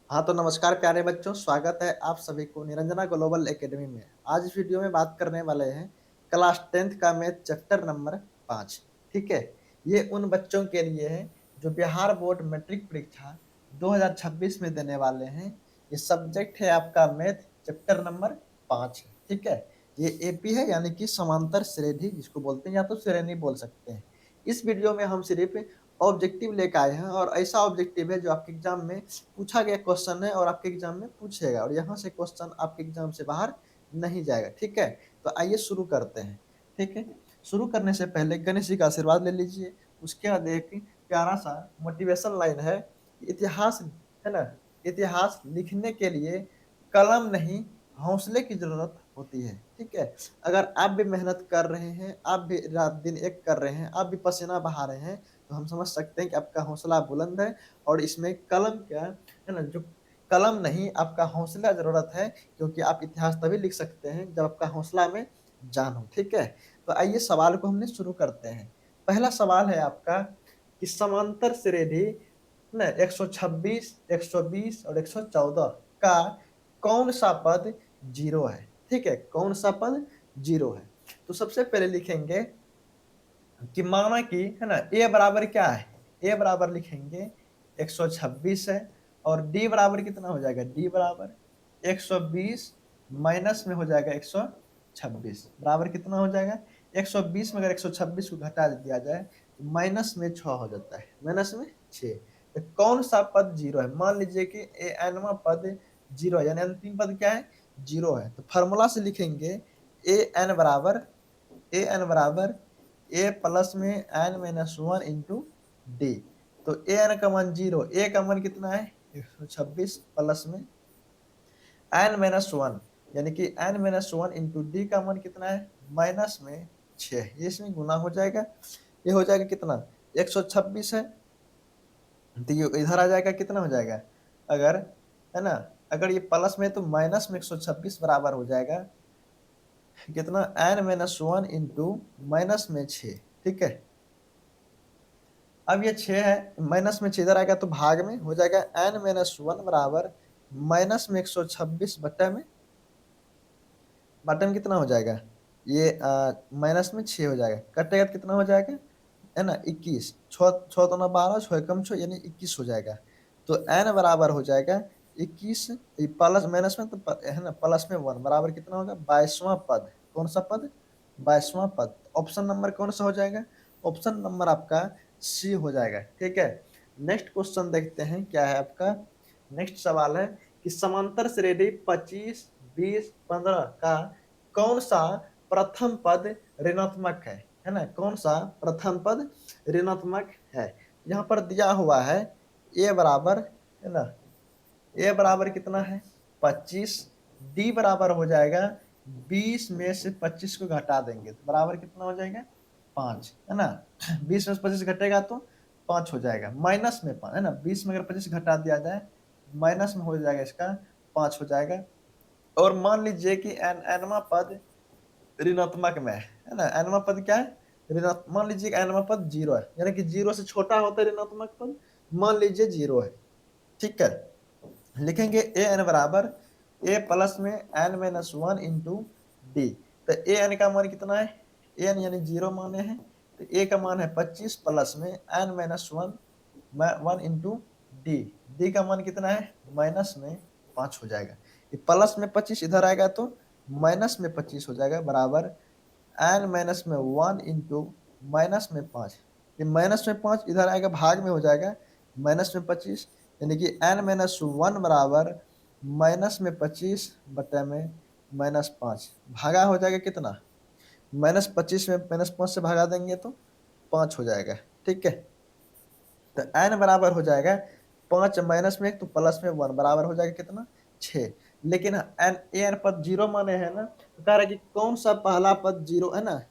हाँ, तो नमस्कार प्यारे बच्चों, स्वागत है आप सभी को निरंजना ग्लोबल एकेडमी में। आज इस वीडियो में बात करने वाले हैं क्लास 10th का मैथ चैप्टर नंबर 5। ठीक है, ये उन बच्चों के लिए है जो बिहार बोर्ड मैट्रिक परीक्षा 2026 में देने वाले हैं। ये सब्जेक्ट है आपका मैथ चैप्टर नंबर 5। ठीक है, ये एपी है यानी कि समांतर श्रेणी जिसको बोलते हैं या तो श्रेणी बोल सकते हैं। इस वीडियो में हम सिर्फ ऑब्जेक्टिव लेकर आए हैं और ऐसा ऑब्जेक्टिव है जो आपके एग्जाम में पूछा गया क्वेश्चन है और आपके एग्जाम में पूछेगा और यहाँ से क्वेश्चन आपके एग्जाम से बाहर नहीं जाएगा। ठीक है, तो आइए शुरू करते हैं। ठीक है, शुरू करने से पहले गणेश जी का आशीर्वाद ले लीजिए। उसके बाद एक प्यारा सा मोटिवेशन लाइन है, इतिहास है ना, इतिहास लिखने के लिए कलम नहीं हौसले की जरूरत होती है। ठीक है, अगर आप भी मेहनत कर रहे हैं, आप भी रात दिन एक कर रहे हैं, आप भी पसीना बहा रहे हैं, तो हम समझ सकते हैं कि आपका हौसला बुलंद है। और इसमें कलम क्या है ना, जो कलम नहीं आपका हौसला जरूरत है, क्योंकि आप इतिहास तभी लिख सकते हैं जब आपका हौसला में जान हो। ठीक है, तो आइए सवाल को हमने शुरू करते हैं। पहला सवाल है आपका कि समांतर श्रेणी ना 126, 120 और 114 का कौन सा पद जीरो है। ठीक है, कौन सा पद जीरो है। तो सबसे पहले लिखेंगे कि माना कि है ना ए बराबर क्या है, ए बराबर लिखेंगे 126 है और डी बराबर कितना हो जाएगा, डी बराबर 120 माइनस में हो जाएगा 126 बराबर कितना हो जाएगा 120 में अगर 126 को घटा दिया जाए तो माइनस में 6 हो जाता है, माइनस में 6। तो कौन सा पद जीरो है, मान लीजिए कि ए एनवा पद जीरो है यानी अंतिम पद क्या है, जीरो है। तो फॉर्मूला से लिखेंगे ए एन बराबर ए प्लस में n minus one into d. तो ए एन का मान जीरो, ए का मान कितना है 126 प्लस में एन माइनस वन यानी कि n minus one into d का मान कितना है माइनस में 6। ये इसमें गुना हो जाएगा, ये हो जाएगा कितना 126 है, तो ये इधर आ जाएगा कितना हो जाएगा, अगर है ना, अगर ये प्लस में तो माइनस में 126 बराबर हो जाएगा कितना n minus one into minus में 6। ठीक है, अब ये 6 है, माइनस में 6 इधर आएगा तो भाग में हो जाएगा एन माइनस वन बराबर माइनस में 126 बटे में कितना हो जाएगा, ये माइनस में 6 हो जाएगा, कटेगा तो कितना हो जाएगा है ना 21, छः छः तो ना 12, 6 कम 6 यानी 21 हो जाएगा। तो एन बराबर हो जाएगा 21, प्लस माइनस में तो है ना प्लस में वन बराबर कितना होगा 22वां पद। कौन सा पद, 22वां पद। ऑप्शन नंबर कौन सा हो जाएगा, ऑप्शन नंबर आपका सी हो जाएगा। ठीक है, नेक्स्ट क्वेश्चन देखते हैं क्या है आपका। नेक्स्ट सवाल है कि समांतर श्रेणी 25, 20, 15 का कौन सा प्रथम पद ऋणात्मक है ना, कौन सा प्रथम पद ऋणात्मक है। यहाँ पर दिया हुआ है ए बराबर है ना, ए बराबर कितना है 25, डी बराबर हो जाएगा 20 में से 25 को घटा देंगे तो बराबर कितना हो जाएगा 5 है ना। 20 में से 25 घटेगा तो 5 हो जाएगा, माइनस में 5 है ना, 20 में अगर 25 घटा दिया जाए माइनस में हो जाएगा इसका 5 हो जाएगा। और मान लीजिए कि एनवा पद ऋणात्मक में है ना, एनवा पद क्या है ऋणात्मक, मान लीजिए एनवा पद जीरो है यानी कि जीरो से छोटा होता है ऋणात्मक पद, मान लीजिए जीरो है। ठीक है, लिखेंगे ए एन बराबर ए प्लस में n minus one into d. तो ए एन का मान कितना है, ए एन यानी जीरो माने हैं, तो ए का मान है 25 प्लस में n minus one one into d, d का मान कितना है माइनस में 5 हो जाएगा। ये प्लस में 25 इधर आएगा तो माइनस में 25 हो जाएगा बराबर एन माइनस में वन इंटू माइनस में 5। ये माइनस में 5 इधर आएगा भाग में हो जाएगा माइनस में 25 यानी कि एन माइनस वन बराबर माइनस में 25 बटे में माइनस 5 भागा हो जाएगा कितना, माइनस 25 में माइनस 5 से भागा देंगे तो 5 हो जाएगा। ठीक है, तो एन बराबर हो जाएगा 5 माइनस में 1 तो प्लस में 1 बराबर हो जाएगा कितना 6। लेकिन एन एन पद जीरो माने है ना, तो कह रहा है कि कौन सा पहला पद जीरो है ना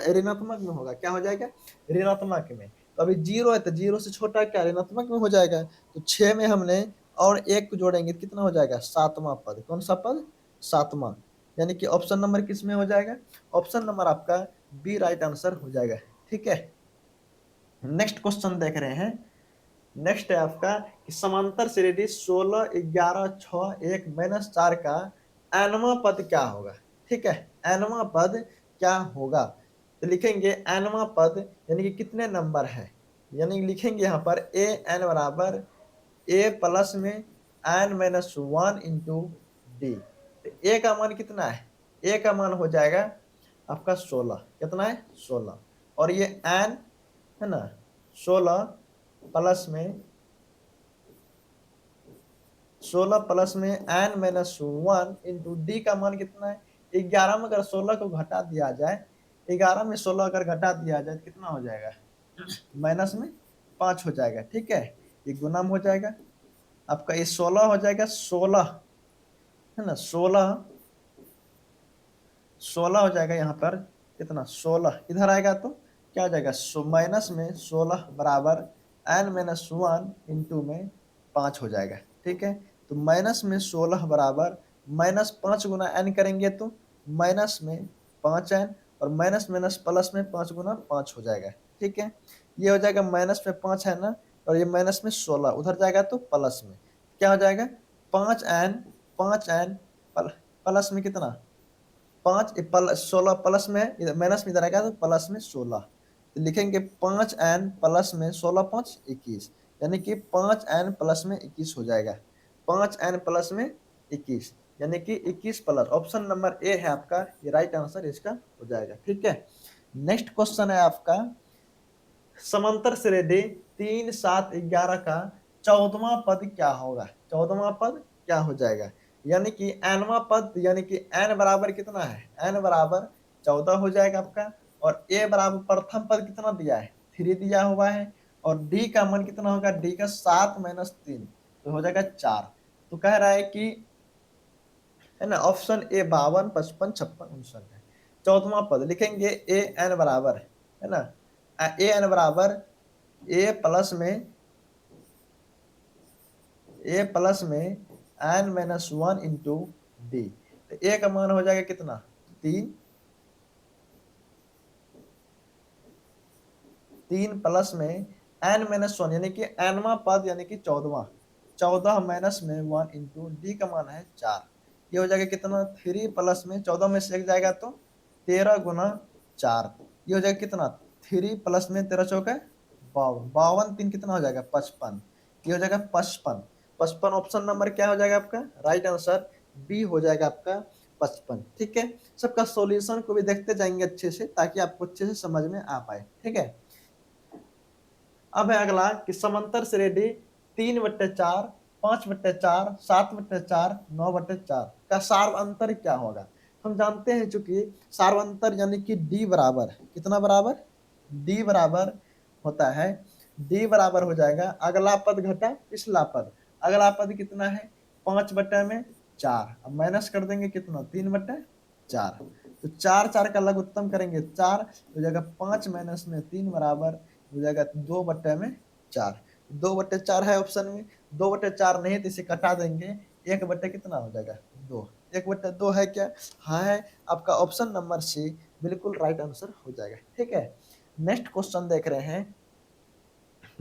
ऋणात्मक में होगा, क्या हो जाएगा ऋणात्मक में। तो अभी जीरो है तो जीरो से छोटा क्या ऋणात्मक में हो जाएगा, तो 6 में हमने और एक को जोड़ेंगे तो कितना हो जाएगा सातवां पद। कौन सा पद, सातवां, यानी कि ऑप्शन नंबर किस में हो जाएगा, ऑप्शन नंबर आपका बी राइट आंसर हो जाएगा। ठीक है, नेक्स्ट क्वेश्चन देख रहे हैं। नेक्स्ट है आपका कि समांतर श्रेणी 16, 11, 6, 1, -4 का nवां पद क्या होगा। ठीक है, nवां पद क्या होगा, तो लिखेंगे nवां पद यानी कि कितने नंबर है, यानी लिखेंगे यहाँ पर ए एन बराबर ए प्लस में n-1 इंटू डी। तो ए का मान कितना है, ए का मान हो जाएगा आपका 16, कितना है 16, और ये n है ना 16 प्लस में 16 प्लस में n-1 इंटू डी का मान कितना है 11 में अगर 16 को घटा दिया जाए, 11 में 16 अगर घटा दिया जाए तो कितना हो जाएगा, माइनस में 5 हो जाएगा। ठीक है, ये गुना में हो जाएगा आपका, ये 16 हो जाएगा 16 है ना, 16 16 हो जाएगा यहाँ पर कितना 16, इधर आएगा तो क्या हो जाएगा माइनस में 16 बराबर n-1 इंटू में 5 हो जाएगा। ठीक है, तो माइनस में 16 बराबर -5 गुना n करेंगे तो माइनस में 5n, और माइनस माइनस प्लस में 5 गुना 5 हो जाएगा। ठीक है, ये हो जाएगा माइनस में 5 है ना, और ये माइनस में 16 उधर जाएगा तो प्लस में क्या हो जाएगा 5n प्लस में कितना 5 16 प्लस में माइनस में इधर आएगा तो प्लस में 16, तो लिखेंगे 5n प्लस में 16 5 21, यानी कि 5n प्लस में 21 हो जाएगा, 5n प्लस में 21 यानी कि 21 प्लस, ऑप्शन नंबर ए है आपका ये राइट आंसर इसका हो जाएगा। ठीक है, नेक्स्ट क्वेश्चन है आपका समांतर श्रेणी 3, 7, 11 का 14वां पद क्या होगा, 14वां पद क्या हो जाएगा, यानी कि nवां पद, यानी कि n बराबर कितना है, n बराबर 14 हो जाएगा आपका, और a बराबर प्रथम पद कितना दिया है 3 दिया हुआ है, और d का मान कितना होगा, d का 7-3 तो हो जाएगा 4। तो कह रहा है कि है ना ऑप्शन ए 52, 55, 56, 59 है। 14वां पद लिखेंगे ए एन बराबर है ना, ए एन बराबर ए प्लस में n-1 इंटू डी, तो ए का मान हो जाएगा कितना 3, 3 प्लस में n-1 यानी कि nवां पद यानी कि 14वां, 14 माइनस में 1 इंटू डी का मान है 4, ये हो जाएगा कितना 3 प्लस में 14 में से एक जाएगा तो 13 गुना 4, ये हो जाएगा कितना 3 प्लस में 13 चौके 52, 52 3 कितना हो जाएगा 55, ये हो जाएगा 55, 55 ऑप्शन नंबर क्या हो जाएगा आपका राइट आंसर बी हो जाएगा आपका 55। ठीक है, सबका सॉल्यूशन को भी देखते जाएंगे अच्छे से ताकि आपको अच्छे से समझ में आ पाए। ठीक है, अब है अगला कि समांतर श्रेणी 3/4, 5/4, 7/4, 9/4 का सार्वअंतर क्या होगा। हम जानते हैं चूंकि सार्वअंतर यानी कि डी बराबर कितना बराबर डी बराबर होता है, डी बराबर हो जाएगा अगला पद घटा पिछला पद, अगला पद कितना है 5/4, अब माइनस कर देंगे कितना 3/4, तो 4 4 का लघुत्तम करेंगे 4 हो जाएगा 5 माइनस में 3 बराबर हो जाएगा 2/4, 2/4 है ऑप्शन में, 2/4 नहीं तो इसे कटा देंगे 1 बटे कितना हो जाएगा 2, 1/2 है क्या, हाँ है, आपका ऑप्शन नंबर सी बिल्कुल राइट आंसर हो जाएगा। ठीक है, नेक्स्ट क्वेश्चन देख रहे हैं,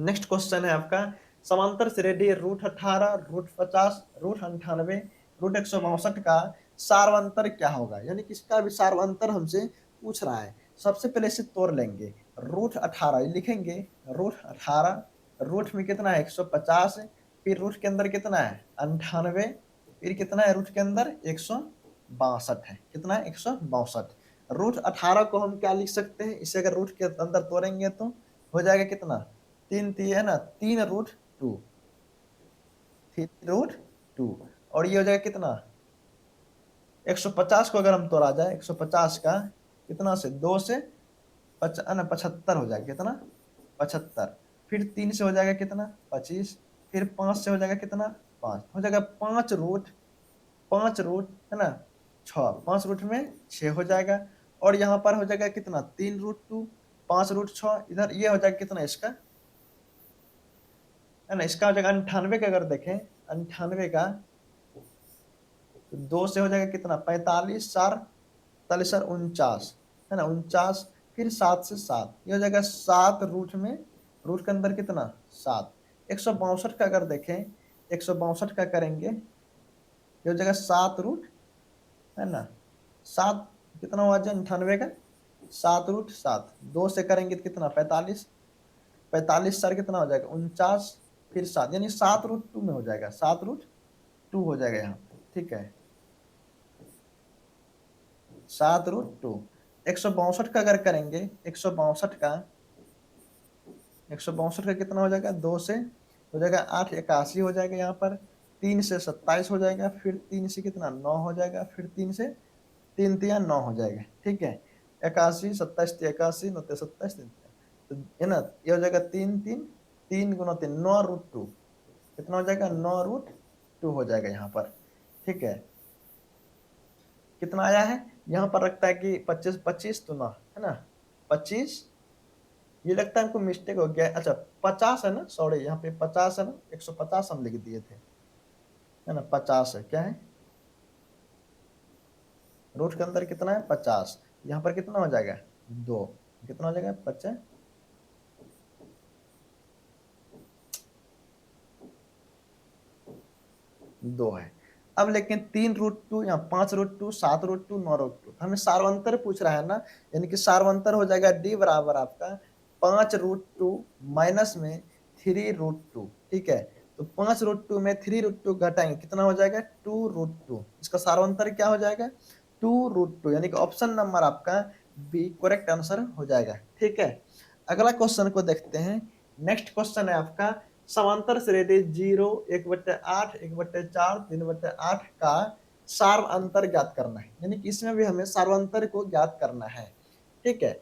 नेक्स्ट क्वेश्चन है आपका समांतर श्रेणी √18, √50, √98, √162 का सार्वंतर क्या होगा, यानी कि इसका भी सार्वंतर हमसे पूछ रहा है। सबसे पहले इसे तोड़ लेंगे, √18 लिखेंगे, √18 रूट में कितना है 150, फिर रूट के अंदर कितना है 98, फिर कितना है रूट के अंदर 162 है, कितना है 162, √18 को हम क्या लिख सकते हैं, इसे अगर रूट के अंदर तोड़ेंगे तो हो जाएगा कितना 3 3 है ना 3√2, 3√2, और ये हो जाएगा कितना 150 को अगर हम तोड़ा जाए 150 का कितना से 2 से 75 हो जाएगा कितना 75, फिर 3 से हो जाएगा कितना 25, फिर 5 से हो जाएगा कितना 5 हो जाएगा 5 रूट है ना 6, 5 रूट में 6 हो जाएगा, और यहाँ पर हो जाएगा कितना 3√2, 5√6, इधर ये हो जाएगा कितना इसका है ना, इसका हो जाएगा 98 का, अगर देखें 98 का तो 2 से हो जाएगा कितना 45, 4 45 4 49 है ना 49, फिर 7 से 7 ये हो जाएगा 7 रूट में रूट के अंदर कितना 7, 162 का अगर देखें, 162 का करेंगे, ये हो जाएगा 7 रूट, है ना, 7 कितना हुआ जी 98 का, 7 रूट 7, 2 से करेंगे तो कितना 45, 45 सर कितना हो जाएगा 49, फिर 7, यानी 7 रूट 2 में हो जाएगा, 7 रूट 2 हो जाएगा यहाँ पे, ठीक है, 7 रूट 2। 162 का अगर करेंगे, 162 का, 162 का कितना हो जाएगा, 2 से हो जाएगा 8, 81 हो जाएगा यहाँ पर, 3 से 27 हो जाएगा, फिर 3 से कितना 9 हो जाएगा, फिर 3 से 3 तिया 9 हो जाएगा, ठीक है, 81, 27 81, 9 27, 3 तो है ना, ये हो जाएगा 3 3, 3 × 3 9 रूट 2, कितना हो जाएगा 9 रूट 2 हो जाएगा यहाँ पर, ठीक है, कितना आया है यहाँ पर रखता है कि 25 25 तो ना, है ना, 25, ये लगता है हमको मिस्टेक हो गया, अच्छा 50 है ना, सॉरी यहाँ पे 50 है ना, 150 हम लिख दिए थे, है ना, 50 है, क्या है रूट के अंदर कितना है 50, यहाँ पर कितना हो जाएगा 2, कितना हो जाएगा 50, 2 है। अब लेकिन 3 रूट 2 या 5 रूट 2, 7 रूट 2, 9 रूट 2, हमें सार्वंतर पूछ रहा है ना, यानी कि सार्वंतर हो जाएगा डी बराबर आपका 5 रूट 2 माइनस में 3 रूट 2, ठीक है, तो 5 रूट 2 में 3 रूट 2 घटाएंगे कितना हो जाएगा 2 रूट 2, इसका सार्वंतर क्या हो जाएगा 2 रूट 2, यानी कि ऑप्शन नंबर आपका बी करेक्ट आंसर हो जाएगा, ठीक है। अगला क्वेश्चन को देखते हैं, नेक्स्ट क्वेश्चन है आपका समांतर श्रेणी 0, 1/8, 1/4, 3/8 का सार्व अंतर ज्ञात करना है, यानी कि इसमें भी हमें सार्वंतर को ज्ञात करना है, ठीक है,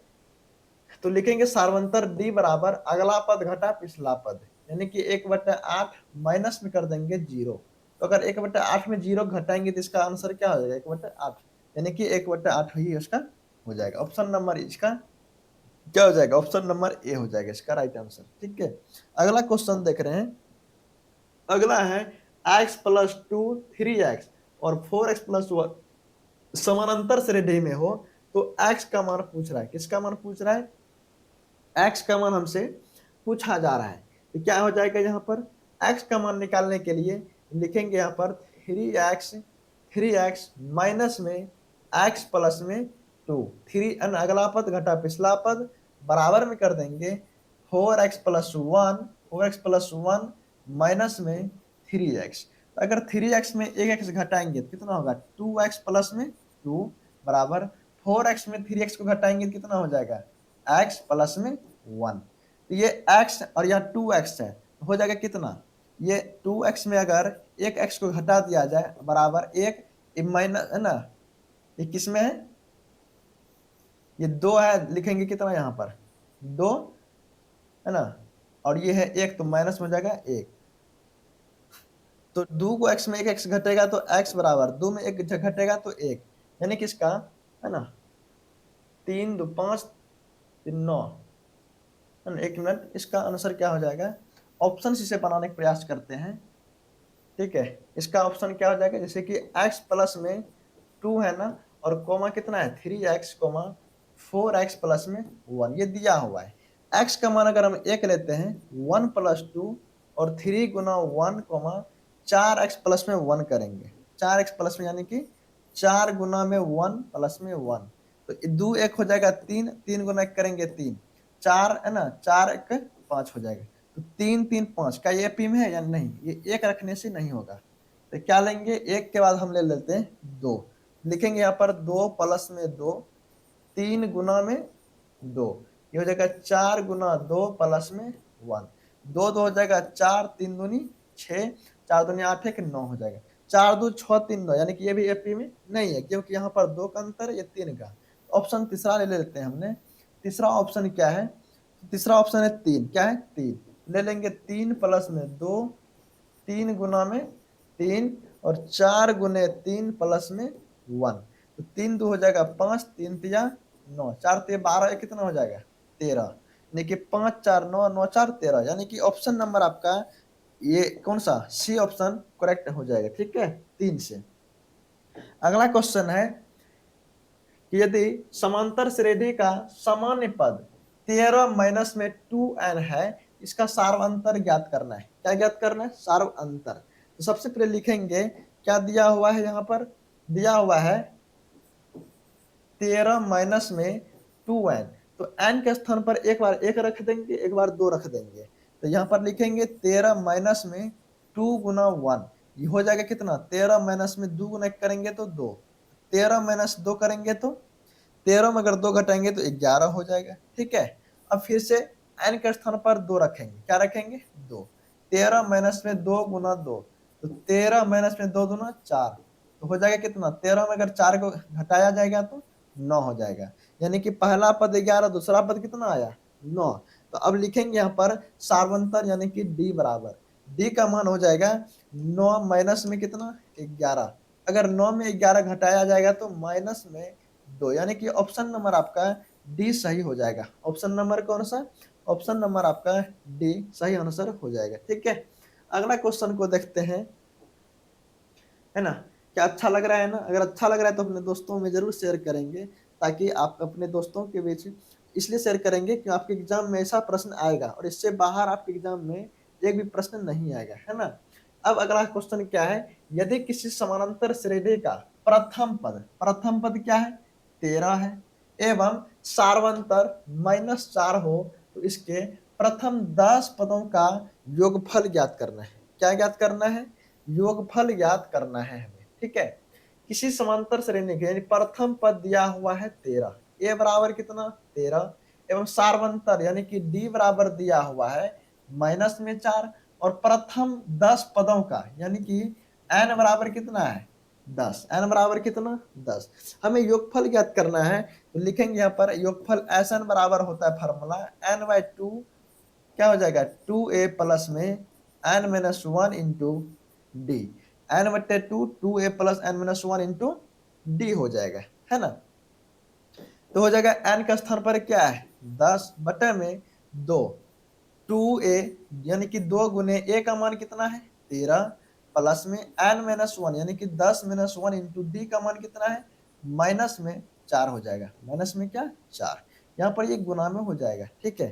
तो लिखेंगे सार्वंतर डी बराबर अगला पद घटा पिछला पद, यानी कि 1/8 माइनस में कर देंगे 0, तो अगर 1/8 में 0 घटाएंगे तो इसका आंसर क्या हो जाएगा 1/8, यानी कि 1/8 ही उसका हो जाएगा, ऑप्शन नंबर इसका क्या हो जाएगा, ऑप्शन नंबर ए हो जाएगा इसका राइट आंसर, ठीक है। अगला क्वेश्चन देख रहे हैं, अगला है x+2 3x और 4x+1 समानांतर श्रेणी में हो, तो x का मान पूछ रहा है, किसका मान पूछ रहा है, x का मान हमसे पूछा जा रहा है, तो क्या हो जाएगा यहाँ पर x का मान निकालने के लिए लिखेंगे यहाँ पर 3x, 3x माइनस में x प्लस में 2, 3 अगला पद घटा पिछला पद बराबर में कर देंगे 4x+1, 4x+1 माइनस में 3x, तो अगर 3x में एक x घटाएंगे तो कितना होगा 2x प्लस में 2 बराबर 4x में 3x को घटाएंगे तो कितना हो जाएगा x प्लस में 1, तो ये x और यह 2x है, तो हो जाएगा कितना, ये 2x में अगर एक x को घटा दिया जाए बराबर एक माइनस, है ना, ये किस में है, ये 2 है, लिखेंगे कितना यहाँ पर 2, है ना, और ये है 1, तो माइनस में हो जाएगा 1, तो 2 को x में एक x घटेगा तो x बराबर 2 में एक घटेगा तो 1, यानी किसका, है ना, 3 2 5 3 9, है ना, 1 मिनट, इसका आंसर क्या हो जाएगा, ऑप्शन इसे बनाने का प्रयास करते हैं, ठीक है, इसका ऑप्शन क्या हो जाएगा, जैसे कि x प्लस में 2 है ना, और कोमा कितना है 3x कोमा 4x प्लस में 1, ये दिया हुआ है, x का मान अगर हम 1 लेते हैं 1+2 और 3 × 1 कोमा 4x प्लस में 1 करेंगे, 4x प्लस में यानी कि 4 गुना में 1 प्लस में 1, तो 2 1 हो जाएगा 3, 3 गुना 1 करेंगे 3, 4 है ना, 4 1 5 हो जाएगा, तो 3 3 5 का ये पी में है या नहीं, ये एक रखने से नहीं होगा, तो क्या लेंगे, एक के बाद हम ले लेते हैं 2, लिखेंगे यहाँ पर 2 प्लस में 2, 3 गुना में 2, ये हो जाएगा 4 गुना 2 प्लस में 1, 2 2 हो जाएगा 4, 3 दूनी 6, 4 दूनी 8 1 9 हो जाएगा, 4 2 6 3 9, यानी कि ये भी एपी में नहीं है, क्योंकि यहाँ पर 2 का अंतर है, ये 3 का, ऑप्शन तीसरा ले लेते हैं हमने, तीसरा ऑप्शन क्या है, तीसरा ऑप्शन है 3, क्या है 3, ले लेंगे 3 प्लस में 2, 3 गुना में 3 और 4 गुने 3 प्लस में 1, तो 3 2 हो जाएगा 5, 3 तिया 9, 4 तिया 12, ये कितना हो जाएगा 13, यानी कि 5 4 9 9 4 13, यानी कि ऑप्शन नंबर आपका ये कौन सा सी ऑप्शन करेक्ट हो जाएगा, ठीक है 3 से। अगला क्वेश्चन है कि यदि समांतर श्रेणी का सामान्य पद 13 माइनस में 2n है, इसका सार्व अंतर ज्ञात करना है। क्या ज्ञात करना है? सार्व अंतर। तो सबसे पहले लिखेंगे क्या दिया हुआ है, यहाँ पर दिया हुआ है 13 माइनस में 2n। तो n के स्थान पर एक बार 1 रख देंगे, एक बार 2 रख देंगे। तो यहाँ पर लिखेंगे 13 माइनस में 2 गुना 1, ये हो जाएगा कितना? 13 माइनस में 2 गुना 1 करेंगे तो 2, 13 माइनस 2 करेंगे तो 13 में अगर 2 घटाएंगे तो 11 हो जाएगा। ठीक है, अब फिर से n के स्थान पर 2 रखेंगे। क्या रखेंगे? 2। 13 माइनस में 2 गुना 2, तो 13 माइनस में 2 गुना 4, तो हो जाएगा कितना? 13 में अगर 4 को घटाया जाएगा तो 9 हो जाएगा। यानी कि पहला पद 11, दूसरा पद कितना आया? 9। तो अब लिखेंगे यहाँ पर सार्वंतर यानी कि d बराबर, d का मान हो जाएगा 9 माइनस में कितना? 11। अगर 9 में 11 घटाया जाएगा तो माइनस में 2, यानी कि ऑप्शन नंबर आपका डी सही हो जाएगा। ऑप्शन नंबर कौन सा? ऑप्शन नंबर आपका डी सही आंसर हो जाएगा। ठीक है, अगला क्वेश्चन को देखते हैं, है ना? क्या अच्छा लग रहा है ना? अगर अच्छा लग रहा है तो अपने दोस्तों में जरूर शेयर करेंगे, ताकि आप अपने दोस्तों के बीच इसलिए शेयर करेंगे कि आपके एग्जाम में ऐसा प्रश्न आएगा और इससे बाहर आपके एग्जाम में एक भी प्रश्न नहीं आएगा, है ना? अब अगला क्वेश्चन क्या है? यदि किसी समानांतर श्रेणी का प्रथम पद क्या है? 13 है, एवं सार्वंतर -4 हो, तो इसके प्रथम 10 पदों का योगफल ज्ञात करना है। क्या ज्ञात करना है? योगफल ज्ञात करना है हमें। ठीक है, किसी समांतर श्रेणी के प्रथम पद दिया हुआ है 13, ए बराबर कितना? 13, एवं सार्वंतर यानी कि डी बराबर दिया हुआ है -4, और प्रथम 10 पदों का यानी कि एन बराबर कितना है? 10। एन बराबर कितना? 10। हमें योगफल ज्ञात करना है, तो लिखेंगे यहाँ पर योगफल एस एन बराबर होता है फॉर्मूला n/2, क्या हो जाएगा? 2a प्लस में n-1 into D, n/2 2a plus n-1 into D हो जाएगा, है ना? तो हो जाएगा n का स्थान पर क्या है? 10 बटे में 2, 2a यानी कि 2 गुने a का मान कितना है? 13, प्लस में n-1 यानी कि 10-1 इंटू डी का मान कितना है? माइनस में 4 हो जाएगा। माइनस में क्या? 4। यहाँ पर ये गुना में हो जाएगा। ठीक है,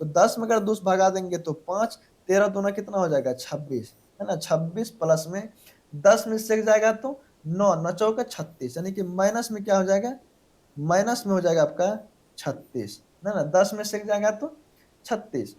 तो 10 में अगर 2 भगा देंगे तो 5, 13 दूना कितना हो जाएगा? 26, है ना? 26 प्लस में 10 में से जाएगा तो 9, 9 चौका 36, यानी कि माइनस में क्या हो जाएगा? माइनस में हो जाएगा आपका 36, है ना? 10 में से जाएगा तो 36,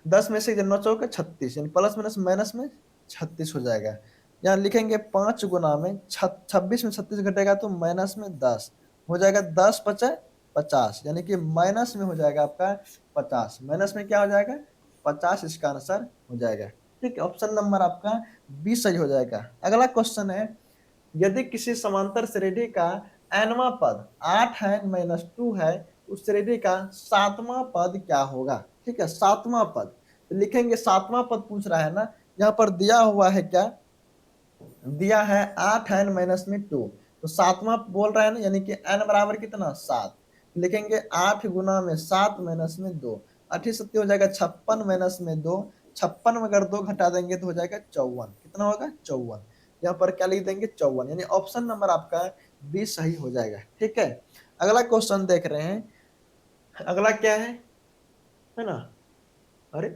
10 में से 9 चौका 36, यानी प्लस माइनस माइनस में 36 हो जाएगा। यहाँ लिखेंगे 5 गुना में 26 में 36 घटेगा तो माइनस में 10 हो जाएगा, 10 बचा 50, यानी कि माइनस में हो जाएगा आपका 50। माइनस में क्या हो जाएगा? 50 इसका आंसर हो जाएगा। ठीक है, ऑप्शन नंबर आपका बी सही हो जाएगा। अगला क्वेश्चन है, यदि किसी समांतर श्रेणी का nवां पद 8 है -2 है, उस श्रेणी का 7वां पद क्या होगा? ठीक है, 7वां पद, तो लिखेंगे 7वां पद पूछ रहा है ना, यहाँ पर दिया हुआ है क्या? दिया है 8 n -2, तो 7वां बोल रहा है ना, यानी कि n बराबर कितना? 7। लिखेंगे 8 गुना में 7 माइनस में 2, 8 सत्य हो जाएगा 56 माइनस में 2, 56 में अगर 2 घटा देंगे तो हो जाएगा 54। कितना होगा? 54। यहाँ पर क्या लिख देंगे? 54, यानी ऑप्शन नंबर आपका बी सही हो जाएगा। ठीक है, अगला क्वेश्चन देख रहे हैं, अगला क्या है ना? अरे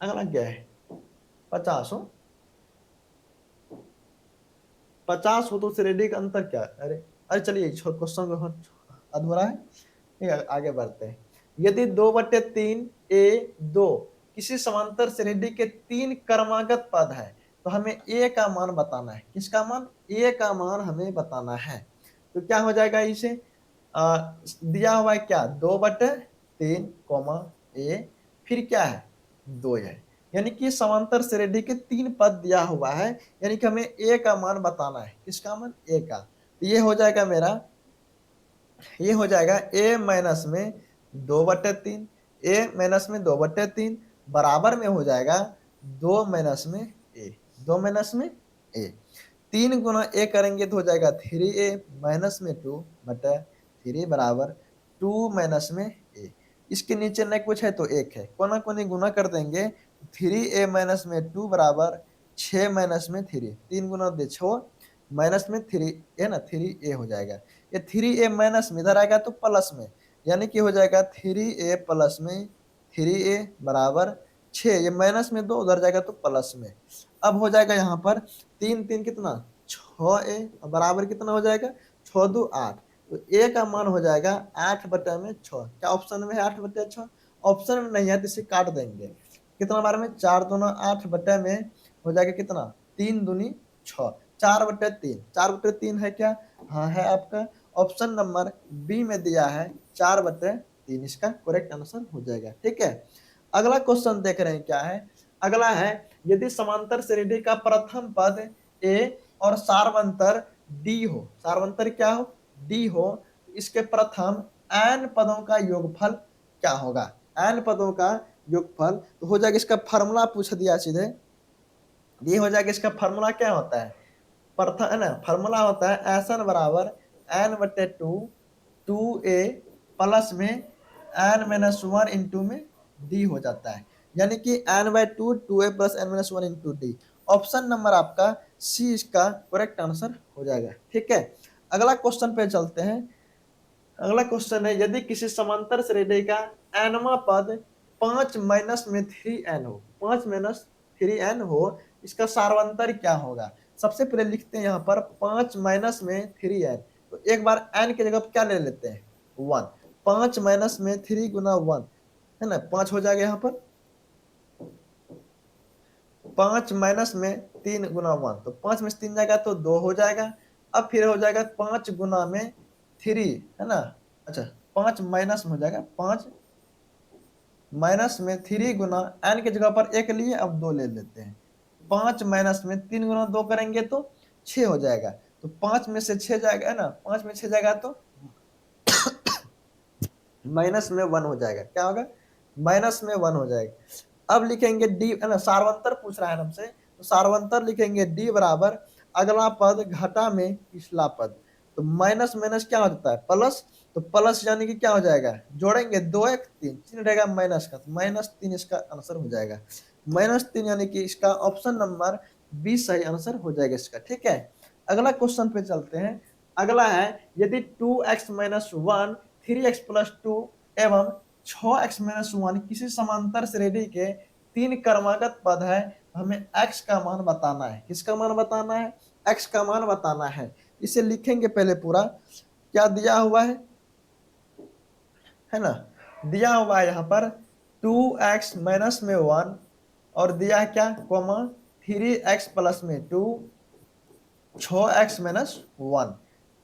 अगला क्या है? 50 हो, 50 हो तो श्रेणी का अंतर क्या है? अरे अरे चलिए क्वेश्चन अधूरा है, ठीक है, आगे बढ़ते हैं। यदि 2/3 a2 किसी समांतर श्रेणी के 3 क्रमागत पद है, तो हमें a का मान बताना है। किसका मान? a का मान हमें बताना है। तो क्या हो जाएगा? इसे दिया हुआ है क्या? 2/3 कॉमा a, फिर क्या है? 2 है, यानी कि समांतर श्रेणी के 3 पद दिया हुआ है, यानी कि हमें a का मान बताना है। किसका मान? a का। तो ये हो जाएगा मेरा, ये हो जाएगा a माइनस में 2/3, a माइनस में 2/3 बराबर में हो जाएगा 2 माइनस में a, 2 माइनस में a। 3 गुना a करेंगे तो हो जाएगा 3a माइनस में 2/3 बराबर 2 माइनस में a। इसके नीचे न कुछ है तो 1 है, कोना कोनी गुना कर देंगे, 3a माइनस में 2 बराबर 6 माइनस में 3, 3 गुना 6 माइनस में 3 है ना, 3a हो जाएगा। ये 3a माइनस में इधर आएगा तो प्लस में, यानी कि हो जाएगा 3a प्लस में 3a बराबर 6, ये माइनस में 2 उधर जाएगा तो प्लस में। अब हो जाएगा यहाँ पर 3 3 कितना 6a बराबर कितना हो जाएगा 6 2 8, तो a का मान हो जाएगा 8/6। क्या ऑप्शन में है 8/6? ऑप्शन में नहीं है तो इसे काट देंगे। कितना बार में 4 दूना 8 बटे में हो जाएगा कितना 3 दूनी 6, 4/3। 4/3 है क्या? हाँ है आपका। ऑप्शन नंबर बी में दिया है 4/3, इसका करेक्ट आंसर हो जाएगा। ठीक है, अगला क्वेश्चन देख रहे हैं क्या है। अगला है यदि समांतर श्रेणी का प्रथम पद ए और सार्वंतर डी हो, सार्वंतर क्या हो डी हो, इसके प्रथम n पदों का योगफल क्या होगा? n पदों का योगफल तो हो जाएगा, इसका फार्मूला पूछ दिया सीधे, ये हो जाएगा। इसका फार्मूला क्या होता है? प्रथम है ना, फार्मूला होता है एन बराबर n/2 2a प्लस में n-1 इंटू में d हो जाता है, यानी कि n/2 2a plus n-1 into d। Option number आपका सी इसका करेक्ट आंसर हो जाएगा। ठीक है, अगला क्वेश्चन पे चलते हैं। अगला क्वेश्चन है यदि किसी समांतर श्रेणी का nवां पद 5 माइनस में 3n हो, 5 माइनस 3n हो, इसका सार्वंतर क्या होगा? सबसे पहले लिखते हैं यहाँ पर 5 माइनस में 3n, तो एक बार n की जगह क्या ले लेते हैं 1, 5 माइनस में 3 गुना 1 है ना, 5 हो जाएगा यहाँ पर। 5 माइनस में 3 गुना 1, तो 5 में से 3 जाएगा तो 2 हो जाएगा। अब फिर हो जाएगा 5 गुना में 3 है ना, अच्छा 5 माइनस में हो जाएगा 5 माइनस में 3 गुना n की जगह पर 1 लिए, अब 2 ले लेते हैं। 5 माइनस में 3 गुना 2 करेंगे तो 6 हो जाएगा, तो 5 में से 6 जाएगा है ना, 5 में 6 जाएगा तो माइनस में 1 हो जाएगा। क्या होगा? माइनस में 1 हो जाएगा। अब लिखेंगे डी है ना, सार्वंतर पूछ रहा है हमसे, तो सार्वंतर लिखेंगे डी बराबर अगला पद घटा में पिछला पद, तो माइनस माइनस क्या हो जाता है प्लस, तो प्लस यानी कि क्या हो जाएगा जोड़ेंगे 2 1 3 चिन्ह रहेगा माइनस का, तो -3 इसका आंसर हो जाएगा। -3 यानी कि इसका ऑप्शन नंबर बी सही आंसर हो जाएगा इसका। ठीक है, अगला क्वेश्चन पे चलते हैं। अगला है यदि 2x - 1 3x + 2 एवं 6x - 1 किसी समांतर श्रेणी के 3 क्रमागत पद है, हमें x का मान बताना है। किसका मान बताना है? x का मान बताना है। इसे लिखेंगे पहले पूरा, क्या दिया हुआ है ना, दिया हुआ है यहाँ पर 2x माइनस में 1 और दिया है क्या कॉमा 3x प्लस में 2 6x - 1,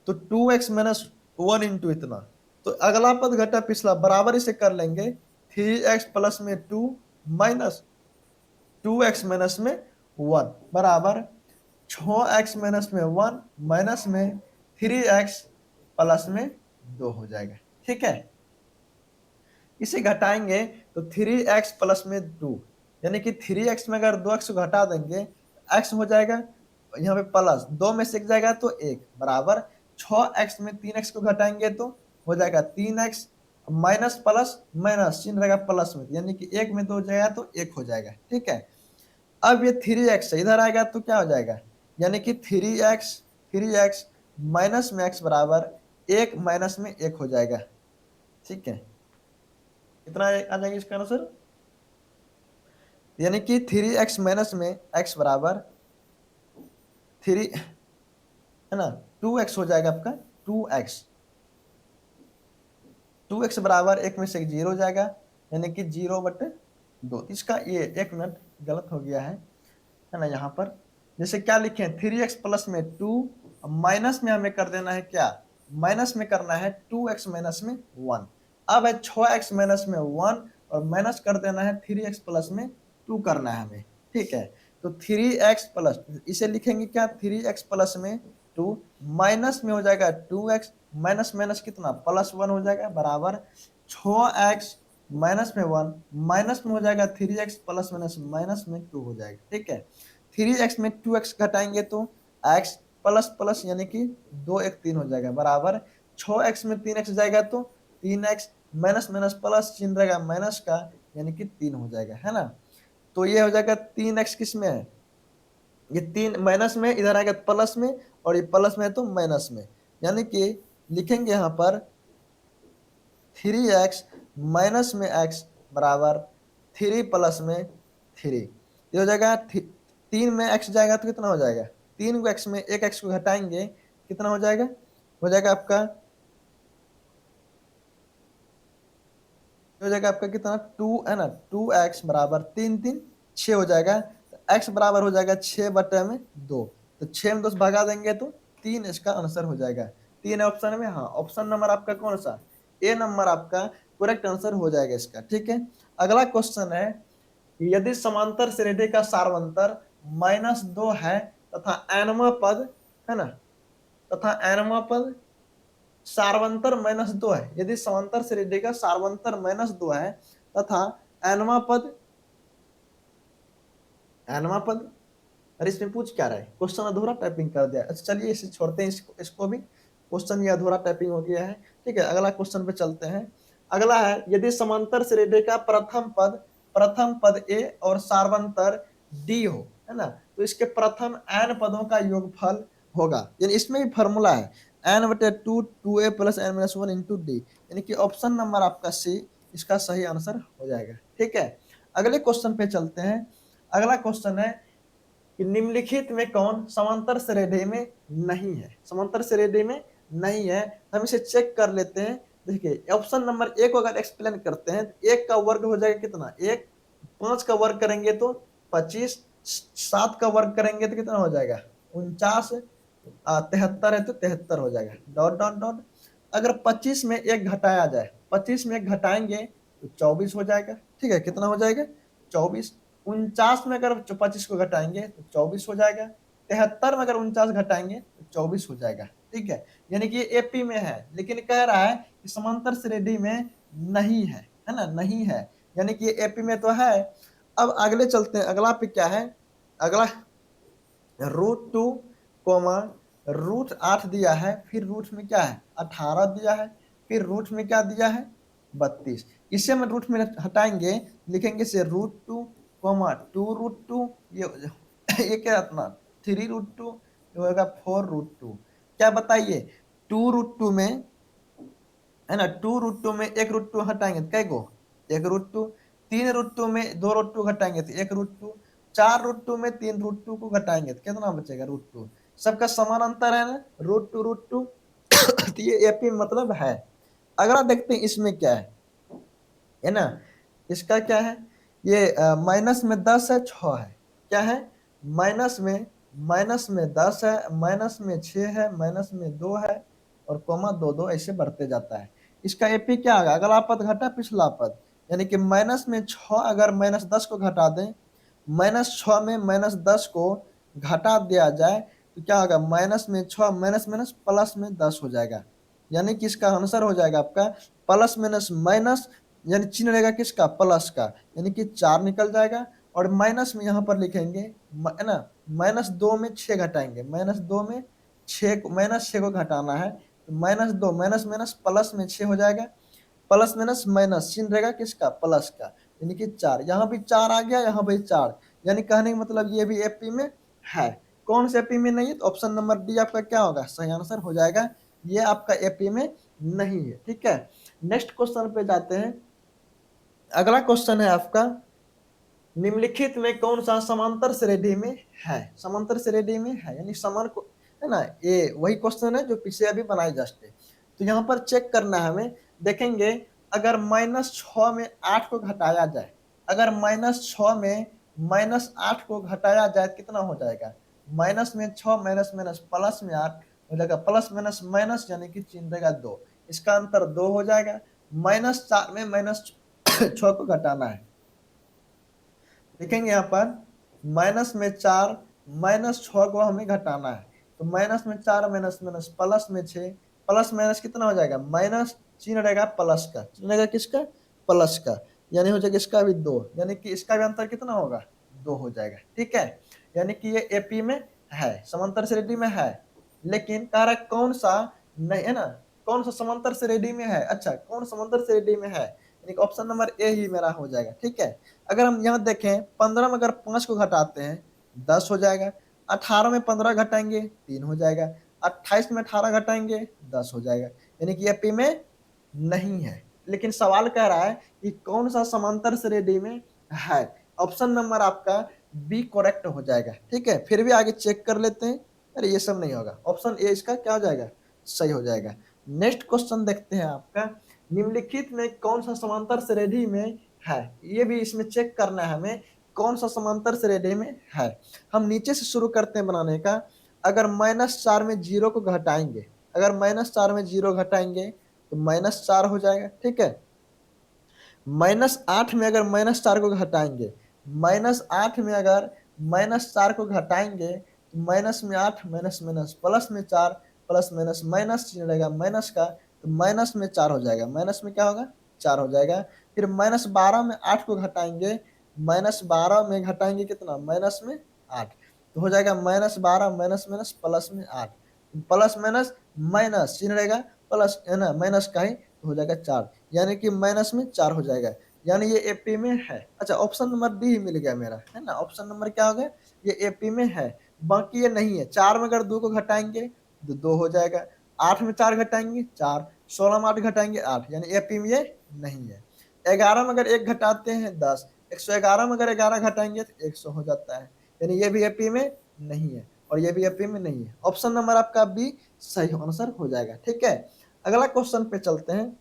तो 2x - 1 इंटू इतना, तो अगला पद घटा पिछला बराबर इसे कर लेंगे 3x प्लस में 2 माइनस 2x माइनस में 1 बराबर 6x माइनस में 1 माइनस में 3x प्लस में 2 हो जाएगा। ठीक है, इसे घटाएंगे तो 3x प्लस में 2, यानी कि 3x में अगर 2x को घटा देंगे x हो जाएगा यहाँ पे प्लस 2 में से 1 जाएगा तो 1 बराबर 6x में 3x को घटाएंगे तो हो जाएगा 3x माइनस प्लस माइनस चिन्ह रहेगा प्लस में, यानी कि 1 में 2 जाएगा तो 1 हो जाएगा। ठीक है, अब ये 3x इधर आएगा तो क्या हो जाएगा, यानी कि 3x माइनस में x बराबर 1 माइनस में 1 हो जाएगा। ठीक है, कितना आ जाएगा इसका आंसर, यानी कि 3x माइनस में x बराबर 3 है ना 2x हो जाएगा आपका 2x, 2x बराबर 1 में से 0 हो जाएगा, यानी कि 0/2। इसका ये 1 मिनट गलत हो गया है ना यहाँ पर, जैसे क्या लिखे 3x प्लस में 2 माइनस में हमें कर देना है क्या, माइनस में करना है 2x माइनस में 1, अब है 6x माइनस में 1 और माइनस कर देना है 3x प्लस में 2 करना है हमें। ठीक है, तो 3x प्लस इसे लिखेंगे क्या 3x प्लस में 2 माइनस में हो जाएगा 2x माइनस माइनस कितना +1 हो जाएगा बराबर 6x माइनस में 1 माइनस में हो जाएगा 3x प्लस माइनस माइनस में 2 हो जाएगा। ठीक है, 3x में 2x घटाएंगे तो x प्लस प्लस यानी कि 2 1 3 हो जाएगा बराबर 6x में 3x जाएगा तो 3x माइनस माइनस प्लस चिन्ह रहेगा माइनस का, यानी कि 3 हो जाएगा है ना। तो ये हो जाएगा 3x किस में है, ये 3 माइनस में इधर आएगा प्लस में, और ये प्लस में है तो माइनस में, यानी कि लिखेंगे यहाँ पर 3x माइनस में x बराबर 3 प्लस में 3, ये हो जाएगा 3 में x जाएगा तो कितना हो जाएगा, 3 को x में एक x को घटाएंगे कितना हो जाएगा आपका, हो जाएगा आपका कितना 2 है ना, 2x बराबर 3 3 6 हो जाएगा, तो x बराबर हो जाएगा 6/2, तो 6 में 2 भगा देंगे तो 3 इसका आंसर हो जाएगा। 3 है ऑप्शन में, हाँ ऑप्शन नंबर आपका कौन सा, ए नंबर आपका करेक्ट आंसर हो जाएगा इसका। ठीक है, अगला क्वेश्चन है कि यदि समांतर श्रेणी का सारवंतर -2 है तथा एनवा पद है ना, तथा एनवा पद सारवंतर -2 है, यदि समांतर श्रेणी का सारवंतर -2 है तथा एनवा पद, एनवा पद, अरे इसमें पूछ क्या रहा है, क्वेश्चन अधूरा टाइपिंग कर दिया। अच्छा चलिए इसे छोड़ते हैं, इसको भी, क्वेश्चन ये अधूरा टाइपिंग हो गया है। ठीक है, अगला क्वेश्चन पे चलते हैं। अगला है यदि समांतर श्रेणी का प्रथम पद ए और सारवंतर डी हो, है ना, तो इसके प्रथम एन पदों का योगफल होगा, यानी इसमें भी फॉर्मूला है n/2 2a + n-1 into D, यानी कि ऑप्शन नंबर आपका सी इसका सही आंसर हो जाएगा। ठीक है, अगले क्वेश्चन पे चलते हैं। अगला क्वेश्चन है कि निम्नलिखित में कौन समांतर श्रेणी में नहीं है, समांतर श्रेणी में नहीं है, हम इसे चेक कर लेते हैं। देखिए ऑप्शन नंबर ए को अगर एक्सप्लेन करते हैं, एक का वर्ग हो जाएगा कितना, एक, 5 का वर्ग करेंगे तो 25, 7 का वर्ग करेंगे तो कितना हो जाएगा 49, 73 है तो 73 हो जाएगा, डॉट डॉट डॉट। अगर 25 में एक घटाया जाए, 25 में एक घटाएंगे तो 24 हो जाएगा। ठीक है, कितना हो जाएगा 24। 49 में अगर 25 को घटाएंगे तो 24 हो जाएगा। 73 में अगर 49 घटाएंगे तो 24 हो जाएगा। ठीक है, यानी कि एपी में है, लेकिन कह रहा है कि समांतर श्रेणी में नहीं है ना, नहीं है, यानी कि एपी में तो है। अब अगले चलते हैं, अगला पे क्या है, अगला √2 कोमा √8 दिया है, फिर रूट में क्या है 18 दिया है, फिर रूट में क्या दिया है 32, इसे हम रूट में हटाएंगे, लिखेंगे से √2 कोमा 2√2, ये क्या अपना 3√2, होगा 4√2। क्या बताइए 2√2 में, है ना, 2√2 में एक √2 हटाएंगे तो कै गो, एक √2, 3√2 में 2√2 घटाएंगे तो एक √2, 4√2 में 3√2 को घटाएंगे तो कितना बचेगा √2, सबका समान अंतर है ना, √2 तो ये एपी मतलब है। अगला देखते हैं इसमें क्या है ना, इसका क्या है, ये माइनस में 10 है 6 है, क्या है माइनस में 10 है, माइनस में 6 है, माइनस में 2 है, और कोमा 2 2 ऐसे बढ़ते जाता है। इसका एपी क्या होगा, अगला पद घटा पिछला पद, यानी कि माइनस में 6 अगर -10 को घटा दें, -6 में -10 को घटा दिया जाए तो क्या होगा, माइनस में 6 माइनस माइनस प्लस में 10 हो जाएगा, यानी कि इसका आंसर हो जाएगा आपका प्लस माइनस माइनस, यानी चिन्ह रहेगा किसका प्लस का, यानी कि 4 निकल जाएगा, और माइनस में यहाँ पर लिखेंगे है ना, -2 में 6 घटाएंगे, -2 में 6 -6 को घटाना है, तो -2 माइनस माइनस प्लस में 6 हो जाएगा, प्लस माइनस माइनस चिन्ह रहेगा किसका प्लस का, यानी कि 4, यहाँ भी 4 आ गया, यहाँ भी 4, यानी कहने का मतलब ये भी एपी में है। कौन से एपी में नहीं है, तो ऑप्शन नंबर डी आपका क्या होगा सही आंसर हो जाएगा, ये आपका एपी में नहीं है। ठीक है, नेक्स्ट क्वेश्चन पे जाते हैं। अगला क्वेश्चन है आपका निम्नलिखित में कौन सा समांतर श्रेणी में है, समांतर श्रेणी में है यानी समान को, है ना, ये वही क्वेश्चन है जो पीछे अभी बनाई जस्ट है। तो यहाँ पर चेक करना है हमें, देखेंगे अगर -6 में 8 को घटाया जाए, अगर -6 में -8 को घटाया जाए कितना हो जाएगा, माइनस में 6 माइनस माइनस प्लस में 8 हो जाएगा, प्लस माइनस माइनस यानी कि चिन्ह रहेगा 2, इसका अंतर 2 हो जाएगा। -4 में -6 को घटाना है, देखेंगे यहाँ पर -4 -6 को हमें घटाना है, तो -4 माइनस माइनस प्लस में 6, प्लस माइनस कितना हो जाएगा माइनस, चिन्ह रहेगा प्लस का, चिन्ह रहेगा किसका प्लस का, यानी हो जाएगा इसका भी 2, यानी कि इसका भी अंतर कितना होगा 2 हो जाएगा। ठीक है, यानी कि ये एपी में है, समांतर श्रेणी में है, लेकिन कह रहा है कौन सा नहीं है ना, कौन सा समांतर श्रेणी में है, अच्छा कौन समांतर श्रेणी में है, यानी ऑप्शन नंबर ए ही मेरा हो जाएगा। ठीक है, अगर हम यहाँ देखें 15 में अगर 5 को घटाते हैं 10 हो जाएगा, 18 में 15 घटाएंगे 3 हो जाएगा, 28 में 18 घटाएंगे 10 हो जाएगा, यानी कि एपी में नहीं है। लेकिन सवाल कह रहा है कि कौन सा समांतर श्रेणी में है। ऑप्शन नंबर आपका बी करेक्ट हो जाएगा। ठीक है, फिर भी आगे चेक कर लेते हैं। अरे ये सब नहीं होगा, ऑप्शन ए इसका क्या हो जाएगा, सही हो जाएगा। नेक्स्ट क्वेश्चन देखते हैं आपका, निम्नलिखित में कौन सा समांतर श्रेणी में है। ये भी इसमें चेक करना है हमें, कौन सा समांतर श्रेणी में है। हम नीचे से शुरू करते हैं बनाने का। अगर -4 में जीरो को घटाएंगे, अगर -4 में जीरो घटाएंगे तो -4 हो जाएगा। ठीक है, -8 में अगर -4 को घटाएंगे, -8 में अगर -4 को घटाएंगे तो माइनस में 8 माइनस माइनस प्लस में 4 प्लस माइनस माइनस चिन्ह रहेगा माइनस का, तो माइनस में 4 हो जाएगा, माइनस में क्या होगा 4 हो जाएगा। फिर -12 में 8 को घटाएंगे, -12 में घटाएंगे कितना, माइनस में 8, तो हो जाएगा -12 माइनस माइनस प्लस में 8, प्लस माइनस माइनस चिन्ह रहेगा प्लस है ना, माइनस का ही, तो हो जाएगा 4, यानी कि माइनस में 4 हो जाएगा, यानी ये एपी में है। अच्छा, ऑप्शन नंबर डी ही मिल गया मेरा, है ना, ऑप्शन नंबर क्या हो गया, ये एपी में है। बाकी ये नहीं है। 4 में अगर 2 को घटाएंगे तो 2 हो जाएगा, 8 में 4 घटाएंगे 4, 16 में 8 घटाएंगे 8, यानी एपी में ये नहीं है। 11 में अगर 1 घटाते हैं 10, 111 में अगर 11 घटाएंगे तो 100 हो जाता है, यानी ये भी एपी में नहीं है और ये भी एपी में नहीं है। ऑप्शन नंबर आपका बी सही आंसर हो जाएगा। ठीक है, अगला क्वेश्चन पे चलते हैं।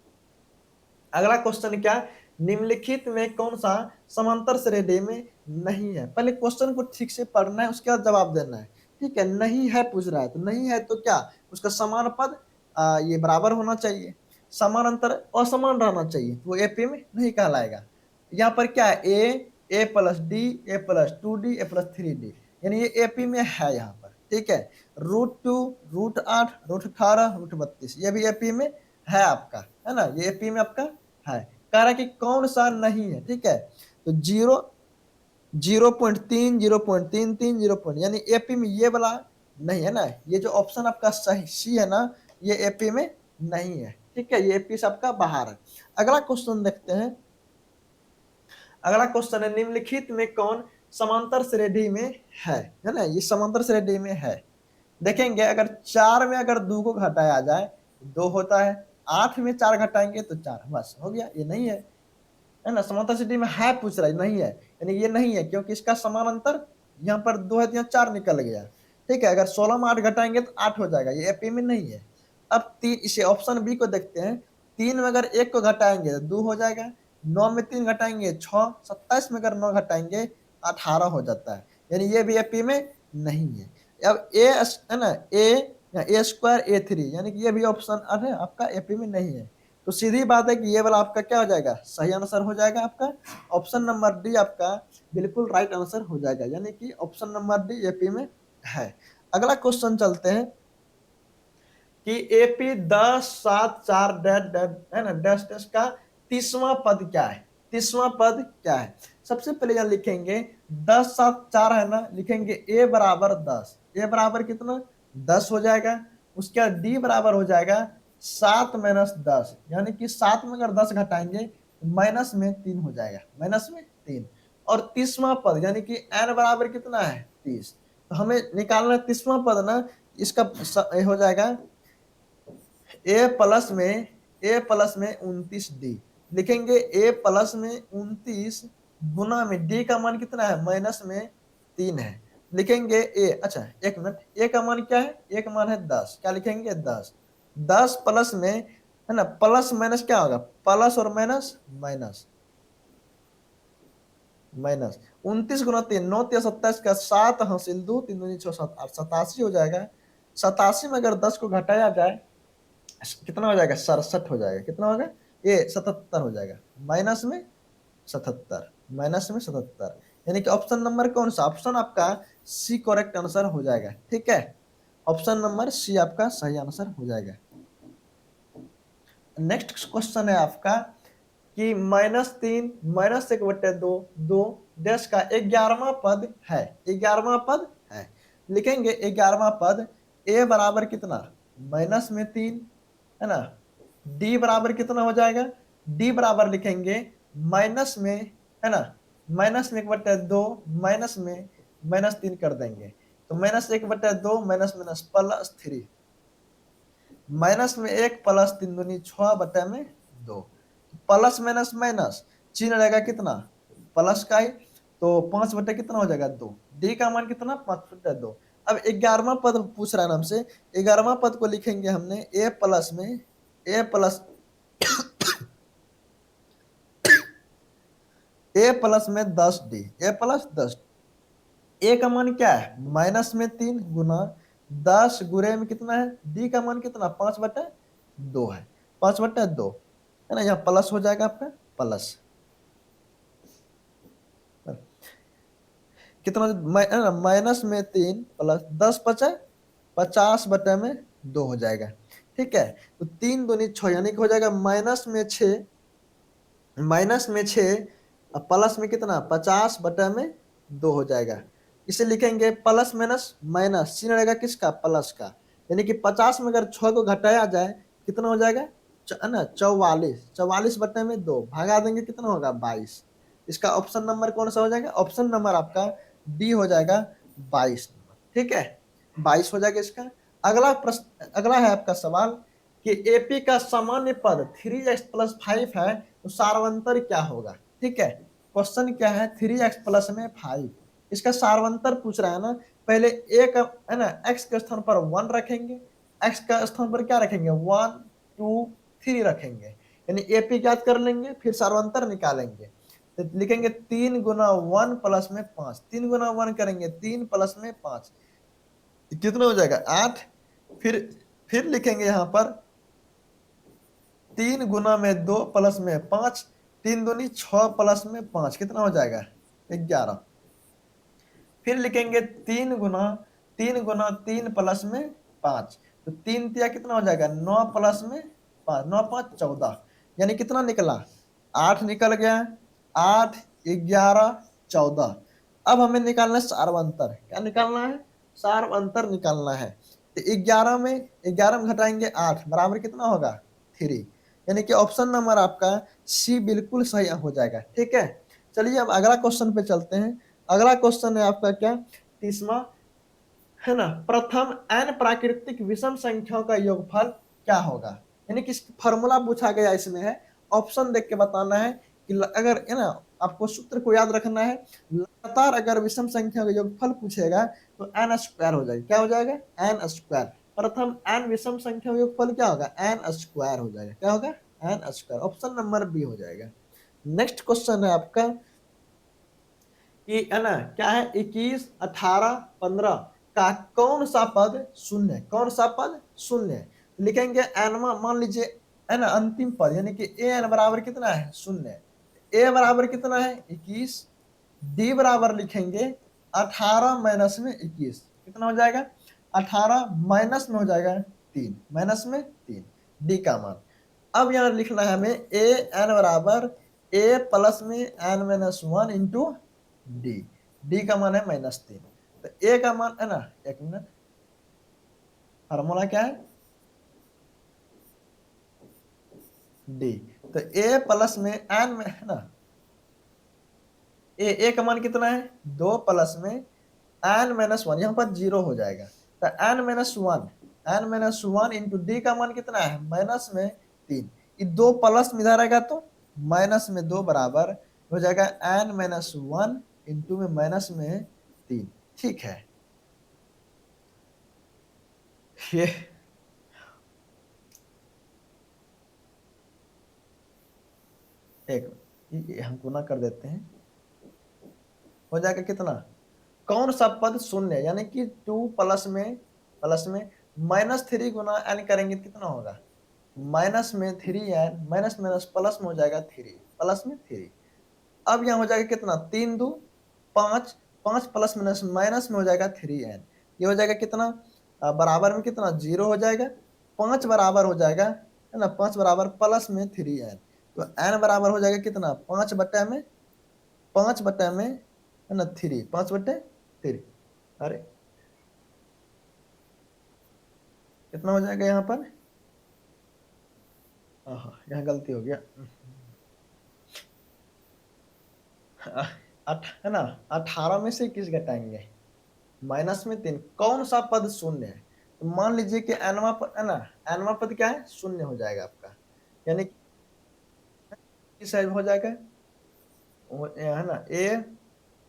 अगला क्वेश्चन क्या, निम्नलिखित में कौन सा समांतर श्रेणी में नहीं है। पहले क्वेश्चन को ठीक से पढ़ना है, उसके बाद जवाब देना है। ठीक है, नहीं है पूछ रहा है, तो नहीं है तो क्या, उसका समान पद ये बराबर होना चाहिए, समान अंतर असमान रहना चाहिए, तो वो एपी में नहीं कहलाएगा। यहाँ पर क्या है, ए प्लस डी, ए प्लस 2d, ए प्लस 3d, यानी ये एपी में है यहाँ पर। ठीक है, √2, √8, √18, √32, ये भी एपी में है आपका, है ना, ये एपी में आपका है। कह रहा है कि कौन सा नहीं है। ठीक है, तो 0.3, 0.33, 0. यानी एपी में ये वाला नहीं है ना, ये जो ऑप्शन आपका सही सी है ना, ये एपी में नहीं है। ठीक है, ये एपी से आपका बाहर है। अगला क्वेश्चन देखते हैं। अगला क्वेश्चन है, निम्नलिखित में कौन समांतर श्रेणी में है ना, ये समांतर श्रेणी में है। देखेंगे, अगर 4 में अगर 2 को घटाया जाए 2 होता है, 8 में 4 घटाएंगे तो 4, बस हो गया, ये नहीं है ना, समांतर श्रेणी में है पूछ रहा है, नहीं है, यानी ये नहीं है, क्योंकि इसका समान अंतर यहाँ पर 2 है तो यहाँ 4 निकल गया। ठीक है, अगर 16 में 8 घटाएंगे तो 8 हो जाएगा, ये एपी में नहीं है। अब 3, इसे ऑप्शन बी को देखते हैं। 3 में अगर 1 को घटाएंगे तो 2 हो जाएगा, 9 में 3 घटाएंगे 6, 27 में अगर 9 घटाएंगे 18 हो जाता है, यानी ये भी एपी में नहीं है। अब ए है ना, ए स्क्वायर A3, यानी कि ये भी ऑप्शन है आपका एपी में नहीं है, तो सीधी बात है कि ये वाला आपका क्या हो जाएगा, सही आंसर हो जाएगा आपका। ऑप्शन नंबर डी आपका बिल्कुल राइट आंसर हो जाएगा, यानी कि ऑप्शन नंबर डी एपी में है। अगला क्वेश्चन चलते हैं कि एपी 10, 7, 4 डैश डैश है ना, डैश डैश का 30वां पद क्या है, 30वां पद क्या है। सबसे पहले यहाँ लिखेंगे 10, 7, 4 है ना, लिखेंगे ए बराबर 10, ए बराबर कितना 10 हो जाएगा। उसके बाद डी बराबर हो जाएगा 7 माइनस 10, यानी कि 7 में अगर 10 घटाएंगे तो माइनस में 3 हो जाएगा, माइनस में 3। और 30वां पद यानी कि एन बराबर कितना है 30, तो हमें निकालना 30वां पद ना, इसका हो जाएगा ए प्लस में 29d, लिखेंगे ए प्लस में 29 गुना में डी का मान कितना है, माइनस में 3 है, लिखेंगे ए। अच्छा एक मिनट, ए का मान क्या है, ए का मान है 10, क्या लिखेंगे 10, 10 प्लस में है ना, प्लस माइनस क्या होगा, प्लस और माइनस माइनस माइनस, 29 गुना 3, 9 3 27 का 7 हासिल 2, 3 दूनी 6 7 8, 87 हो जाएगा। 87 में अगर 10 को घटाया जाए कितना हो जाएगा, 67 हो जाएगा, कितना होगा ये 77 हो जाएगा, माइनस में 77, माइनस में 77, यानी कि ऑप्शन नंबर कौन सा, ऑप्शन आपका सी करेक्ट आंसर हो जाएगा। ठीक है, ऑप्शन नंबर सी आपका सही आंसर हो जाएगा। नेक्स्ट क्वेश्चन है आपका कि -3 -1/2 2 डैश का 11वां पद है, 11वां पद है, लिखेंगे 11वां पद ए बराबर कितना, माइनस में 3 है ना, डी बराबर कितना हो जाएगा, डी बराबर लिखेंगे माइनस में है ना, माइनस में 1/2 माइनस में -3 कर देंगे, तो -1/2 माइनस माइनस प्लस 3, माइनस में 1 प्लस 3 दूनी 6 बटे में 2, प्लस माइनस माइनस, चिन्ह रहेगा कितना प्लस का ही, तो 5 बटे कितना हो जाएगा 2, डी का मान कितना 5/2। अब 11वां पद पूछ रहा है ना हमसे, 11वां पद को लिखेंगे हमने ए प्लस में 10 डी, ए प्लस 10। ए का मान क्या है -3 गुना 10 गुरे में कितना है, डी का मान कितना 5/2 है, 5/2 है ना, यहाँ प्लस हो जाएगा आपका प्लस कितना, -3 प्लस 10 × 50 = 2 हो जाएगा। ठीक है, तो 3 दूनी 6 यानी कि हो जाएगा -6 प्लस में कितना 50/2 हो जाएगा। इसे लिखेंगे प्लस माइनस माइनस, चिन्ह रहेगा किसका प्लस का, यानी कि 50 में अगर 6 को घटाया जाए कितना हो जाएगा है ना 44, 44/2 भागा देंगे कितना होगा 22। इसका ऑप्शन नंबर कौन सा हो जाएगा, ऑप्शन नंबर आपका डी हो जाएगा 22 नंबर। ठीक है, 22 हो जाएगा इसका। अगला प्रश्न, अगला है आपका सवाल कि एपी का सामान्य पद 3x+5 है तो सारवंतर क्या होगा। ठीक है, क्वेश्चन क्या है 3x+5, इसका सारवंतर पूछ रहा है ना। पहले ए का है ना एक्स के स्थान पर 1 रखेंगे, एक्स का स्थान पर क्या रखेंगे 1 2 3 रखेंगे, यानी एपी ज्ञात कर लेंगे, फिर सारवंतर निकालेंगे। तो लिखेंगे 3 × 1 + 5, 3 × 1 करेंगे 3 + 5 कितना हो जाएगा 8। फिर लिखेंगे यहाँ पर 3 × 2 + 5, 3 दूनी 6 + 5 कितना हो जाएगा 11। फिर लिखेंगे 3 × 3 + 5, तो 3 × 3 कितना हो जाएगा 9 + 5, 9 × 5 = 14, यानी कितना निकला 8 निकल गया, 8 11 14। अब हमें निकालना है सारवंतर, क्या निकालना है सारवंतर निकालना है। तो 11 में घटाएंगे 8 बराबर कितना होगा 3, यानी कि ऑप्शन नंबर आपका सी बिल्कुल सही हो जाएगा। ठीक है, चलिए अब अगला क्वेश्चन पे चलते हैं। अगला क्वेश्चन है आपका क्या 30वां, है ना, प्रथम n प्राकृतिक विषम संख्याओं का योगफल क्या होगा, यानी कि फॉर्मूला पूछा गया इसमें है, ऑप्शन देख के बताना है कि अगर है ना आपको सूत्र को याद रखना है, लगातार अगर विषम संख्या का योगफल पूछेगा तो n² हो जाएगा, क्या हो जाएगा n²। प्रथम n विषम संख्या का योगफल क्या होगा n² हो जाएगा, क्या होगा n², ऑप्शन नंबर बी हो जाएगा। नेक्स्ट क्वेश्चन है आपका कि है ना क्या है 21 18 15 का कौन सा पद शून्य है, कौन सा पद शून्य है। लिखेंगे एन, मान लीजिए है ना अंतिम पद, यानी कि ए एन बराबर कितना है शून्य, ए बराबर कितना है 21, डी बराबर लिखेंगे 18 माइनस में 21 कितना हो जाएगा 18 माइनस में हो जाएगा 3, माइनस में 3 डी का मान। अब यहाँ लिखना है हमें ए एन बराबर ए प्लस में n-1 इंटू डी, डी का मान है -3, तो ए का मान है ना, एक मिनट, फार्मूला क्या है डी, तो ए प्लस में एन में है ना ए का मान कितना है 2 प्लस में n-1, यहाँ पर 0 हो जाएगा, तो n-1 इंटू डी का मान कितना है -3, ये 2 प्लस में इधर आएगा तो -2 बराबर हो जाएगा n-1 इंटू में -3। ठीक है, ये एक हम गुना कर देते हैं, हो जाएगा कितना कौन सा पद शून्य, यानी कि 2 प्लस में -3 गुना n करेंगे कितना होगा -3n, माइनस माइनस प्लस में हो जाएगा 3, प्लस में 3। अब यहाँ हो जाएगा कितना 3 2 5, 5 प्लस माइनस माइनस में हो जाएगा 3n, ये हो जाएगा कितना बराबर में कितना 0 हो जाएगा, 5 बराबर हो जाएगा है ना, 5 बराबर प्लस में 3n, तो n बराबर हो जाएगा कितना 5/में है ना 3, 5/3, अरे कितना हो जाएगा यहाँ पर, यहाँ गलती हो गया, है ना 18 में से 21 घटाएंगे -3, कौन सा पद शून्य है, तो मान लीजिए कि nवा पद है ना, nवा पद क्या है शून्य हो जाएगा आपका, यानी किस साइज में हो जाएगा, है ना, ए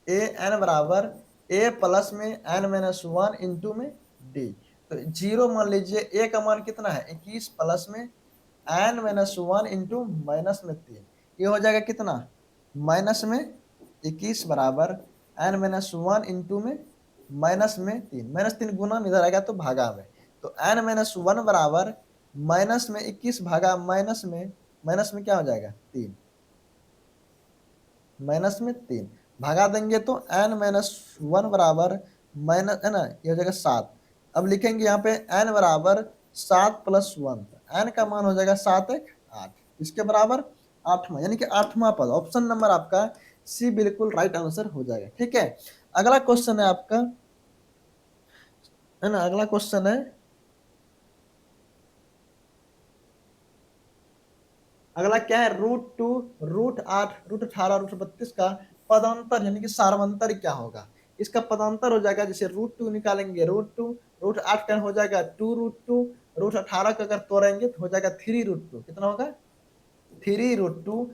एन बराबर ए प्लस में एन माइनस वन इंटू में डी। तो जीरो मान लीजिए, ए का मान कितना है 21 प्लस में n minus one into minus में 3, ये हो जाएगा कितना, माइनस में 21 बराबर एन माइनस वन इंटू में -3, -3 गुना में इधर आएगा तो भागा में, तो एन माइनस वन बराबर माइनस में 21 भागा माइनस में क्या हो जाएगा 3, -3 भागा देंगे तो एन माइनस वन बराबर माइनस, है ना, ये हो जाएगा 7। अब लिखेंगे यहाँ पे एन बराबर 7 प्लस 1, एन का मान हो जाएगा 7 1 8, इसके बराबर 8वां, यानी कि 8वां पद, ऑप्शन नंबर आपका सी बिल्कुल राइट आंसर हो जाएगा। ठीक है, अगला क्वेश्चन है आपका, है ना, अगला क्वेश्चन है, अगला क्या है, √2, √8, √18, √32 का पदांतर यानी कि सार्वंतर क्या होगा। इसका पदांतर हो जाएगा, जैसे √2 निकालेंगे √2, √8 का हो जाएगा 2√2, √18 का अगर तोड़ेंगे तो हो जाएगा 3√2, कितना होगा 3√2,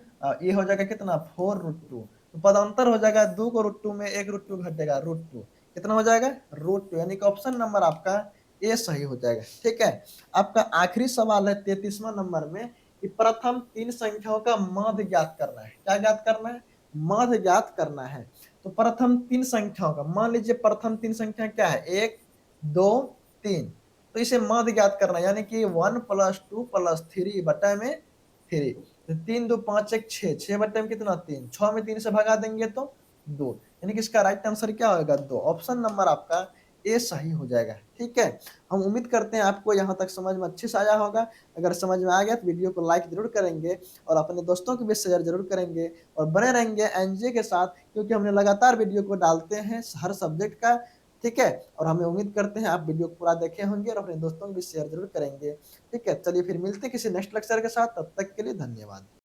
ये हो जाएगा कितना 4√2, तो पदांतर हो जाएगा 2 को √2 में 1 √2 घटेगा √2, कितना हो जाएगा √2, यानी कि ऑप्शन नंबर आपका ए सही हो जाएगा। ठीक है, आपका आखिरी सवाल है 33वां नंबर में, कि प्रथम 3 संख्याओं का माध्य ज्ञात करना है। क्या ज्ञात करना है, माध्य ज्ञात करना है। तो प्रथम 3 संख्याओं का, मान लीजिए प्रथम 3 संख्या क्या है 1 2 3, तो इसे माध्य ज्ञात करना है, यानी कि 1 + 2 + 3 बटा में 3, तो 3 2 5 1 6, 6 बटे में कितना 3, 6 में 3 से भगा देंगे तो 2, यानी कि इसका राइट आंसर क्या होगा 2, ऑप्शन नंबर आपका ए सही हो जाएगा। ठीक है, हम उम्मीद करते हैं आपको यहाँ तक समझ में अच्छे से आया होगा। अगर समझ में आ गया तो वीडियो को लाइक जरूर करेंगे और अपने दोस्तों के बीच शेयर जरूर करेंगे, और बने रहेंगे एनजे के साथ, क्योंकि हमने लगातार वीडियो को डालते हैं हर सब्जेक्ट का। ठीक है, और हमें उम्मीद करते हैं आप वीडियो को पूरा देखे होंगे और अपने दोस्तों के बीच शेयर जरूर करेंगे। ठीक है, चलिए फिर मिलते हैं किसी नेक्स्ट लेक्चर के साथ, तब तक के लिए धन्यवाद।